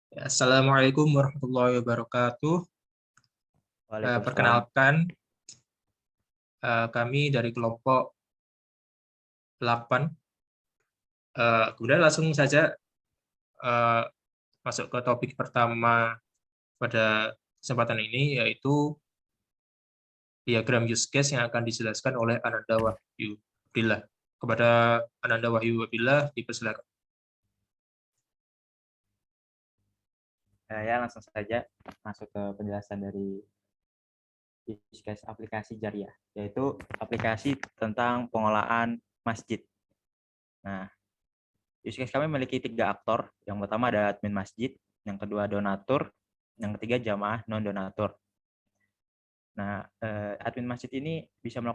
Assalamualaikum warahmatullahi wabarakatuh. Waalaikumsalam. Perkenalkan, kami dari kelompok 8. Kemudian langsung saja eh, masuk ke topik pertama pada kesempatan ini, yaitu diagram use case yang akan dijelaskan oleh Ananda Wahyu Billah. Kepada Ananda Wahyu Billah, dipersilakan. Ya, langsung saja masuk ke penjelasan dari use case aplikasi Jariah, yaitu aplikasi tentang pengolahan masjid. Nah, use case kami memiliki 3 aktor. Yang pertama ada admin masjid, yang kedua donatur, yang ketiga jamaah non-donatur. Nah, admin masjid ini bisa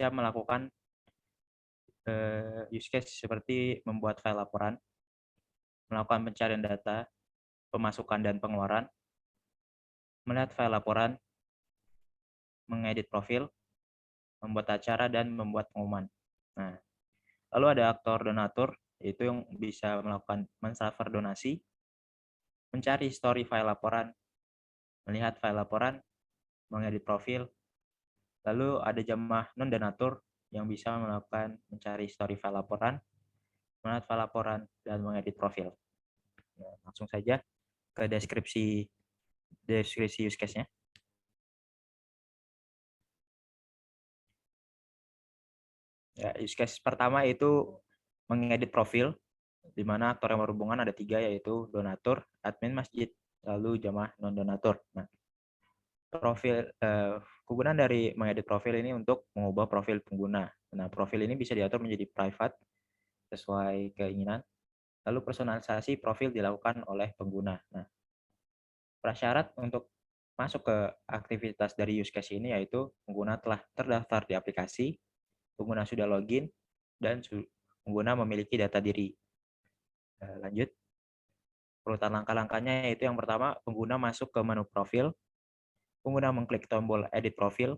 melakukan use case seperti membuat file laporan, melakukan pencarian data, pemasukan dan pengeluaran, melihat file laporan, mengedit profil, membuat acara, dan membuat pengumuman. Nah, lalu ada aktor donatur, yaitu yang bisa melakukan menserver donasi, mencari history file laporan, melihat file laporan, mengedit profil. Lalu ada jamaah non-donatur yang bisa melakukan mencari history file laporan, melihat file laporan, dan mengedit profil. Nah, langsung saja ke deskripsi use case-nya. Ya, use case pertama itu mengedit profil, di mana aktor yang berhubungan ada 3, yaitu donatur, admin masjid, lalu jamaah non-donatur. Nah, kegunaan dari mengedit profil ini untuk mengubah profil pengguna. Nah, profil ini bisa diatur menjadi private sesuai keinginan. Lalu personalisasi profil dilakukan oleh pengguna. Nah, prasyarat untuk masuk ke aktivitas dari use case ini yaitu pengguna telah terdaftar di aplikasi, pengguna sudah login, dan pengguna memiliki data diri. Lanjut. Urutan langkah-langkahnya yaitu yang pertama, pengguna masuk ke menu profil, pengguna mengklik tombol edit profil,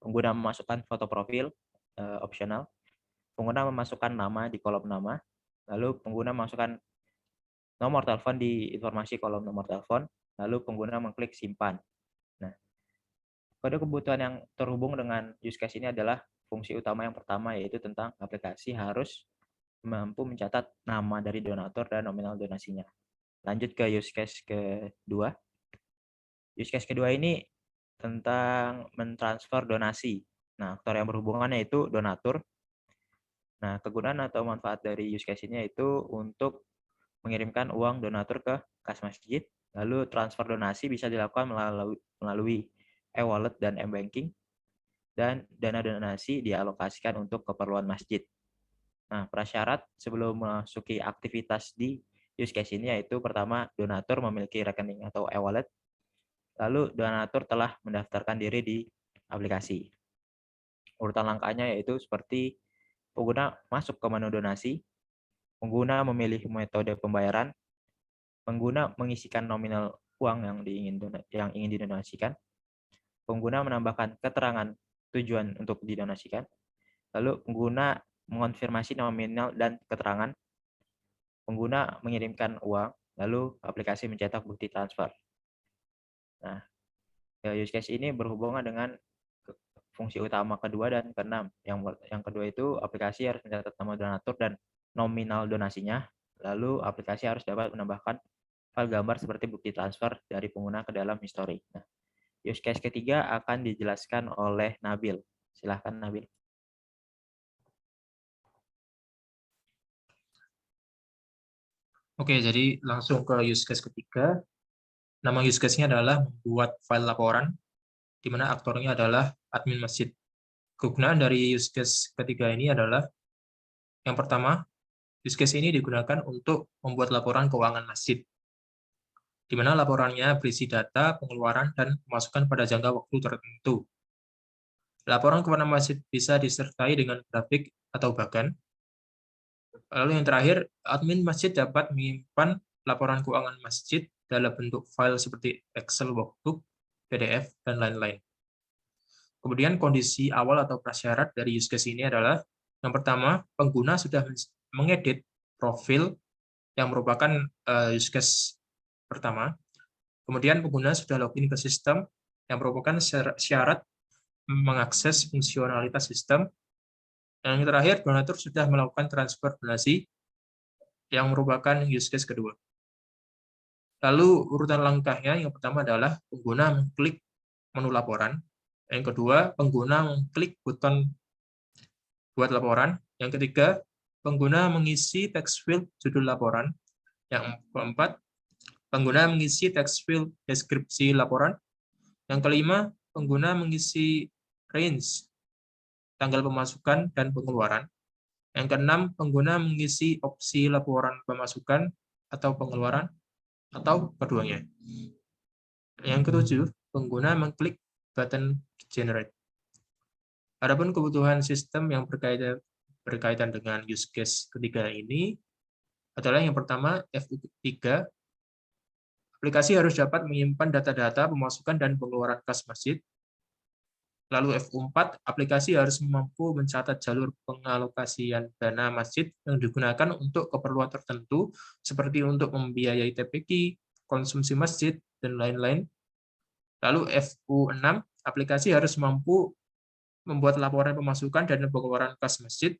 pengguna memasukkan foto profil, opsional, pengguna memasukkan nama di kolom nama, lalu pengguna memasukkan nomor telepon di informasi kolom nomor telepon, lalu pengguna mengklik simpan. Nah, kode kebutuhan yang terhubung dengan use case ini adalah fungsi utama yang pertama, yaitu tentang aplikasi harus mampu mencatat nama dari donatur dan nominal donasinya. Lanjut ke use case kedua. Use case kedua ini tentang mentransfer donasi. Nah, aktor yang berhubungan yaitu donatur. Nah, kegunaan atau manfaat dari use case ini yaitu untuk mengirimkan uang donatur ke kas masjid, lalu transfer donasi bisa dilakukan melalui e-wallet dan m-banking, dan dana donasi dialokasikan untuk keperluan masjid. Nah, prasyarat sebelum memasuki aktivitas di use case ini yaitu pertama, donatur memiliki rekening atau e-wallet, lalu donatur telah mendaftarkan diri di aplikasi. Urutan langkahnya yaitu seperti pengguna masuk ke menu donasi, pengguna memilih metode pembayaran, pengguna mengisikan nominal uang yang ingin didonasikan, pengguna menambahkan keterangan tujuan untuk didonasikan, lalu pengguna mengonfirmasi nominal dan keterangan, pengguna mengirimkan uang, lalu aplikasi mencetak bukti transfer. Nah, use case ini berhubungan dengan fungsi utama kedua dan keenam. Yang kedua itu aplikasi harus mencatat nama donatur dan nominal donasinya, lalu aplikasi harus dapat menambahkan file gambar seperti bukti transfer dari pengguna ke dalam history. Nah, use case ketiga akan dijelaskan oleh Nabil. Silahkan Nabil. Oke, jadi langsung ke use case ketiga. Nama use case-nya adalah membuat file laporan, di mana aktornya adalah admin masjid. Kegunaan dari use case ketiga ini adalah yang pertama, use case ini digunakan untuk membuat laporan keuangan masjid, di mana laporannya berisi data, pengeluaran, dan pemasukan pada jangka waktu tertentu. Laporan keuangan masjid bisa disertai dengan grafik atau bagan. Lalu yang terakhir, admin masjid dapat menyimpan laporan keuangan masjid dalam bentuk file seperti Excel workbook, PDF, dan lain-lain. Kemudian kondisi awal atau prasyarat dari use case ini adalah yang pertama, pengguna sudah mengedit profil yang merupakan use case pertama. Kemudian pengguna sudah login ke sistem yang merupakan syarat mengakses fungsionalitas sistem. Yang terakhir, donatur sudah melakukan transfer donasi yang merupakan use case kedua. Lalu urutan langkahnya, yang pertama adalah pengguna mengklik menu laporan. Yang kedua, pengguna mengklik button buat laporan. Yang ketiga, pengguna mengisi text field judul laporan. Yang keempat, pengguna mengisi text field deskripsi laporan. Yang kelima, pengguna mengisi range tanggal pemasukan dan pengeluaran. Yang keenam, pengguna mengisi opsi laporan pemasukan atau pengeluaran atau keduanya. Yang ketujuh, pengguna mengklik button generate. Adapun kebutuhan sistem yang berkaitan dengan use case ketiga ini adalah yang pertama, FU3, aplikasi harus dapat menyimpan data-data pemasukan dan pengeluaran kas masjid. Lalu FU4, aplikasi harus mampu mencatat jalur pengalokasian dana masjid yang digunakan untuk keperluan tertentu, seperti untuk membiayai TPQ, konsumsi masjid, dan lain-lain. Lalu FU6, aplikasi harus mampu membuat laporan pemasukan dan pengeluaran kas masjid.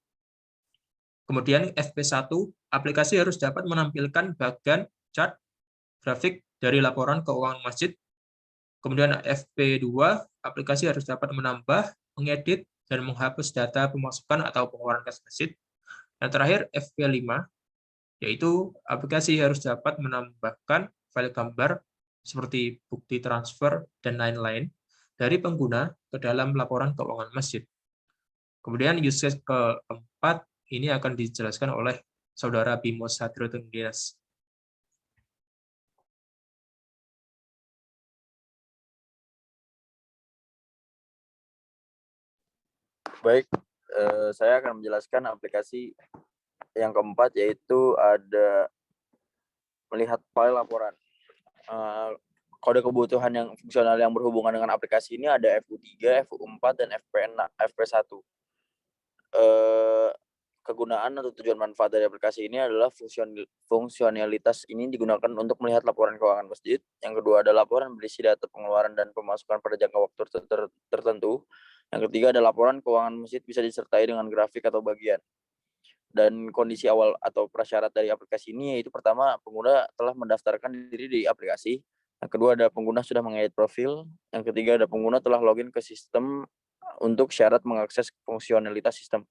Kemudian FP1, aplikasi harus dapat menampilkan bagan, chart, grafik dari laporan keuangan masjid. Kemudian FP2, aplikasi harus dapat menambah, mengedit, dan menghapus data pemasukan atau pengeluaran kas masjid. Yang terakhir, FP5, yaitu aplikasi harus dapat menambahkan file gambar seperti bukti transfer dan lain-lain dari pengguna ke dalam laporan keuangan masjid. Kemudian use case keempat ini akan dijelaskan oleh Saudara Bimo Satrio Tenggias. Baik, saya akan menjelaskan aplikasi yang keempat, yaitu ada melihat file laporan. Kode kebutuhan yang fungsional yang berhubungan dengan aplikasi ini ada FU3, FU4, dan FP1. Kegunaan atau tujuan manfaat dari aplikasi ini adalah fungsionalitas ini digunakan untuk melihat laporan keuangan masjid. Yang kedua ada laporan berisi data pengeluaran dan pemasukan pada jangka waktu tertentu. Yang ketiga ada laporan keuangan masjid bisa disertai dengan grafik atau bagian. Dan kondisi awal atau prasyarat dari aplikasi ini yaitu pertama, pengguna telah mendaftarkan diri di aplikasi. Yang kedua ada pengguna sudah mengedit profil. Yang ketiga ada pengguna telah login ke sistem untuk syarat mengakses fungsionalitas sistem.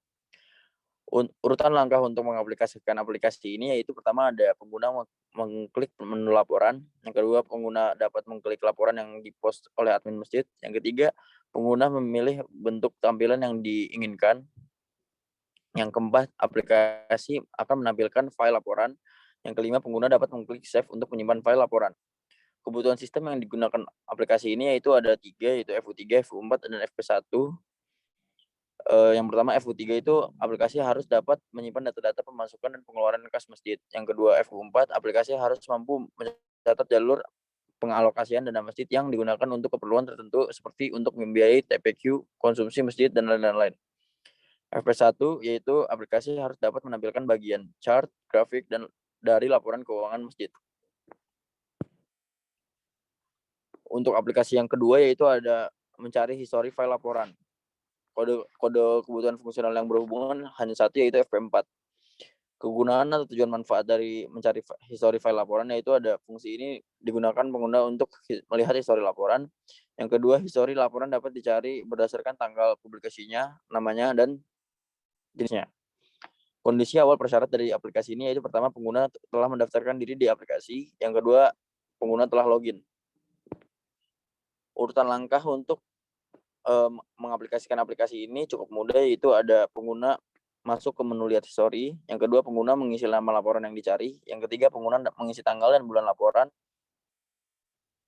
Urutan langkah untuk mengaplikasikan aplikasi ini yaitu pertama ada pengguna mengklik menu laporan. Yang kedua, pengguna dapat mengklik laporan yang dipost oleh admin masjid. Yang ketiga, pengguna memilih bentuk tampilan yang diinginkan. Yang keempat, aplikasi akan menampilkan file laporan. Yang kelima, pengguna dapat mengklik save untuk menyimpan file laporan. Kebutuhan sistem yang digunakan aplikasi ini yaitu ada 3, yaitu FU3, FU4, dan FP1. Yang pertama FU3 itu aplikasi harus dapat menyimpan data-data pemasukan dan pengeluaran kas masjid. Yang kedua FU4, aplikasi harus mampu mencatat jalur pengalokasian dana masjid yang digunakan untuk keperluan tertentu seperti untuk membiayai TPQ, konsumsi masjid, dan lain-lain. FP1 yaitu aplikasi harus dapat menampilkan bagian chart, grafik, dan dari laporan keuangan masjid. Untuk aplikasi yang kedua yaitu ada mencari histori file laporan. Kode kebutuhan fungsional yang berhubungan hanya satu, yaitu FP4. Kegunaan atau tujuan manfaat dari mencari histori file laporan yaitu ada fungsi ini digunakan pengguna untuk melihat histori laporan. Yang kedua, histori laporan dapat dicari berdasarkan tanggal publikasinya, namanya, dan jenisnya. Kondisi awal persyarat dari aplikasi ini yaitu pertama, pengguna telah mendaftarkan diri di aplikasi. Yang kedua, pengguna telah login. Urutan langkah untuk mengaplikasikan aplikasi ini cukup mudah, yaitu ada pengguna masuk ke menu lihat histori. Yang kedua, pengguna mengisi nama laporan yang dicari. Yang ketiga, pengguna mengisi tanggal dan bulan laporan.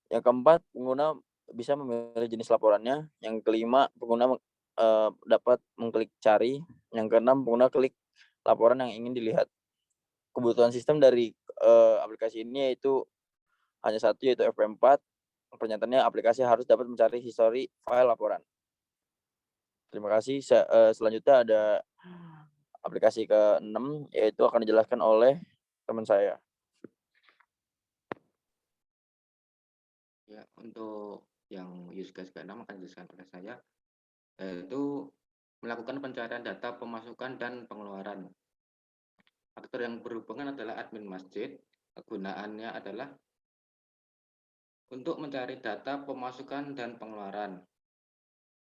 Yang keempat, pengguna bisa memilih jenis laporannya. Yang kelima, pengguna dapat mengklik cari. Yang keenam, pengguna klik laporan yang ingin dilihat. Kebutuhan sistem dari aplikasi ini yaitu hanya satu, yaitu FP4. Pernyataannya aplikasi harus dapat mencari histori file laporan. Terima kasih. Selanjutnya ada aplikasi ke-6, yaitu akan dijelaskan oleh teman saya. untuk yang use case ke-6 akan dijelaskan oleh saya, yaitu melakukan pencarian data pemasukan dan pengeluaran. Aktor yang berhubungan adalah admin masjid. Kegunaannya adalah untuk mencari data pemasukan dan pengeluaran.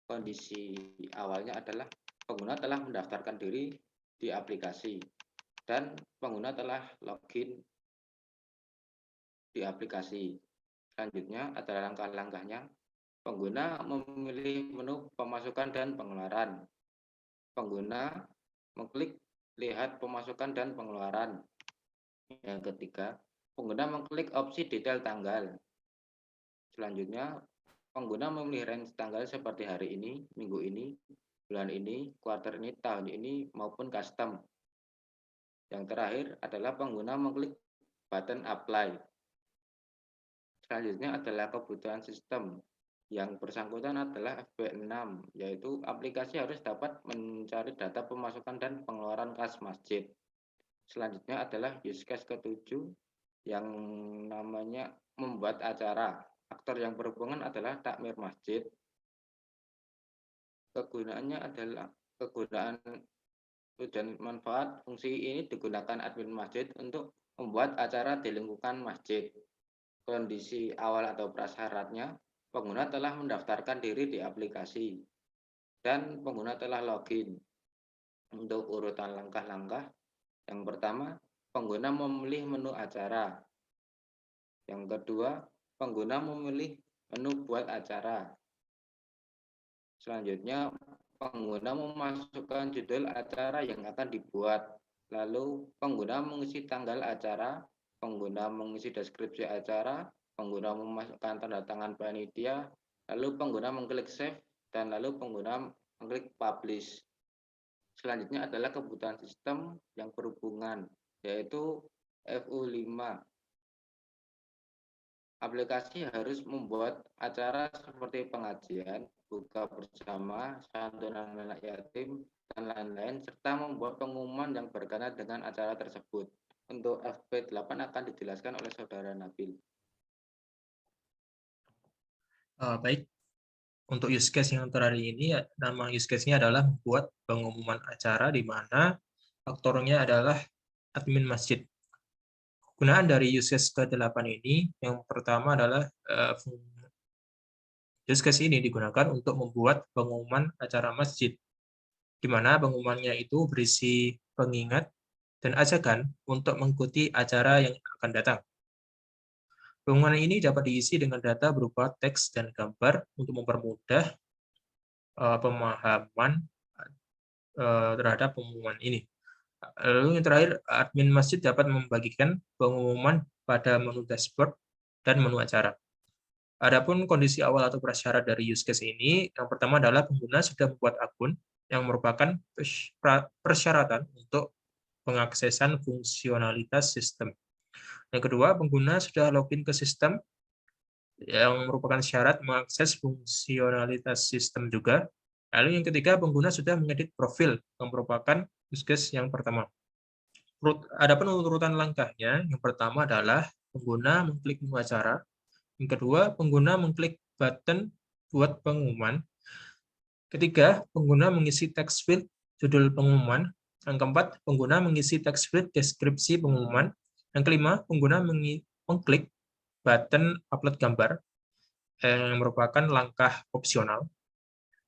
Kondisi awalnya adalah pengguna telah mendaftarkan diri di aplikasi dan pengguna telah login di aplikasi. Selanjutnya adalah langkah-langkahnya. Pengguna memilih menu pemasukan dan pengeluaran. Pengguna mengklik lihat pemasukan dan pengeluaran. Yang ketiga, pengguna mengklik opsi detail tanggal. Selanjutnya, pengguna memilih range tanggal seperti hari ini, minggu ini, bulan ini, kuartal ini, tahun ini, maupun custom. Yang terakhir adalah pengguna mengklik button apply. Selanjutnya adalah kebutuhan sistem. Yang bersangkutan adalah FB6, yaitu aplikasi harus dapat mencari data pemasukan dan pengeluaran kas masjid. Selanjutnya adalah use case ke-7 yang namanya membuat acara. Aktor yang berhubungan adalah takmir masjid. Kegunaannya adalah kegunaan tujuan manfaat. Fungsi ini digunakan admin masjid untuk membuat acara di lingkungan masjid. Kondisi awal atau prasyaratnya, pengguna telah mendaftarkan diri di aplikasi dan pengguna telah login. Untuk urutan langkah-langkah, yang pertama, pengguna memilih menu acara. Yang kedua, pengguna memilih menu buat acara. Selanjutnya, pengguna memasukkan judul acara yang akan dibuat. Lalu, pengguna mengisi tanggal acara, pengguna mengisi deskripsi acara, pengguna memasukkan tanda tangan panitia, lalu pengguna mengklik save, dan lalu pengguna mengklik publish. Selanjutnya adalah kebutuhan sistem yang berhubungan, yaitu FU5. Aplikasi harus membuat acara seperti pengajian, buka bersama, santunan anak yatim, dan lain-lain, serta membuat pengumuman yang berkaitan dengan acara tersebut. Untuk FP8 akan dijelaskan oleh Saudara Nabil. Baik, untuk use case yang terakhir ini, nama use case-nya adalah membuat pengumuman acara di mana aktornya adalah admin masjid. Kegunaan dari use case ke-8 ini, yang pertama adalah use case ini digunakan untuk membuat pengumuman acara masjid, di mana pengumumannya itu berisi pengingat dan ajakan untuk mengikuti acara yang akan datang. Pengumuman ini dapat diisi dengan data berupa teks dan gambar untuk mempermudah pemahaman terhadap pengumuman ini. Lalu yang terakhir, admin masjid dapat membagikan pengumuman pada menu dashboard dan menu acara. Adapun kondisi awal atau prasyarat dari use case ini, yang pertama adalah pengguna sudah membuat akun yang merupakan persyaratan untuk pengaksesan fungsionalitas sistem. Yang kedua, pengguna sudah login ke sistem yang merupakan syarat mengakses fungsionalitas sistem juga. Lalu yang ketiga, pengguna sudah mengedit profil yang merupakan use case yang pertama. Adapun urutan langkahnya, yang pertama adalah pengguna mengklik menu acara. Yang kedua, pengguna mengklik button buat pengumuman. Ketiga, pengguna mengisi text field judul pengumuman. Yang keempat, pengguna mengisi text field deskripsi pengumuman. Yang kelima, pengguna mengklik button upload gambar yang merupakan langkah opsional.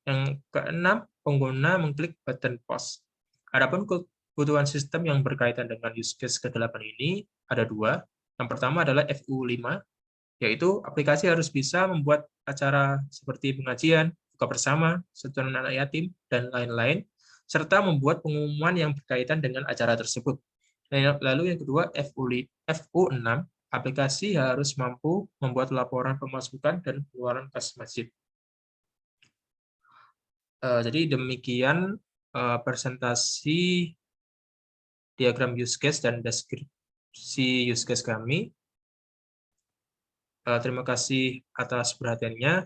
Yang keenam, pengguna mengklik button post. Adapun kebutuhan sistem yang berkaitan dengan use case ke-8 ini ada dua. Yang pertama adalah FU5, yaitu aplikasi harus bisa membuat acara seperti pengajian, buka bersama, santunan anak yatim, dan lain-lain, serta membuat pengumuman yang berkaitan dengan acara tersebut. Lalu yang kedua, FU6, aplikasi harus mampu membuat laporan pemasukan dan pengeluaran kas masjid. Jadi demikian presentasi diagram use case dan deskripsi use case kami. Terima kasih atas perhatiannya.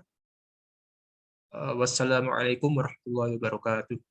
Wassalamualaikum warahmatullahi wabarakatuh.